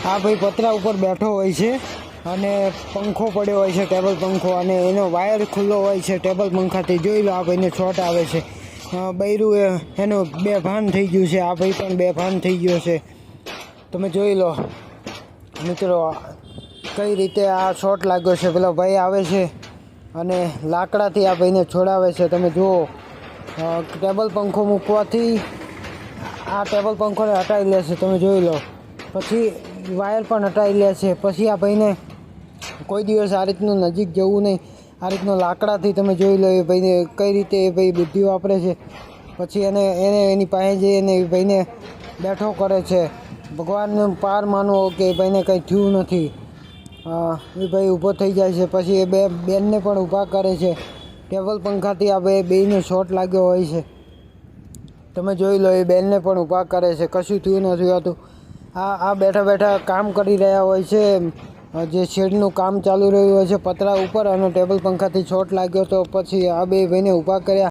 આ ભાઈ પતરા ઉપર બેઠો હોય છે અને પંખો પડ્યો હોય છે, ટેબલ પંખો, અને એનો વાયર ખુલ્લો હોય છે ટેબલ પંખાથી. જોઈ લો આ ભાઈને શોર્ટ આવે છે. બૈરું એનું બેભાન થઈ ગયું છે. આ ભાઈ પણ બેભાન થઈ ગયો છે. તમે જોઈ લો મિત્રો કઈ રીતે આ શોર્ટ લાગ્યો છે. પેલો ભાઈ આવે છે અને લાકડાથી આ ભાઈને છોડાવે છે. તમે જુઓ ટેબલ પંખો મૂકવાથી આ ટેબલ પંખોને હટાવી લે છે. તમે જોઈ લો પછી વાયર પણ હટાવી લે છે. પછી આ ભાઈને કોઈ દિવસ આ રીતનું નજીક જવું નહીં. આ રીતનું લાકડાથી તમે જોઈ લો એ ભાઈને કઈ રીતે એ ભાઈ બુદ્ધિ વાપરે છે. પછી એને એની પાસે જઈને એ ભાઈને બેઠો કરે છે. ભગવાનને પાર માનવો કે એ ભાઈને કંઈ થયું નથી. એ ભાઈ ઊભો થઈ જાય છે. પછી એ બેનને પણ ઊભા કરે છે. ટેબલ પંખાથી આ બેયને શોર્ટ લાગ્યો હોય છે. તમે જોઈ લો એ બેનને પણ ઊભા કરે છે. કશું થયું નથી હોતું. આ બેઠા બેઠા કામ કરી રહ્યા હોય છે. જે શેડનું કામ ચાલુ રહ્યું હોય છે પતરા ઉપર, અને ટેબલ પંખાથી શોર્ટ લાગ્યો તો પછી આ બે ભાઈને ઊભા કર્યા.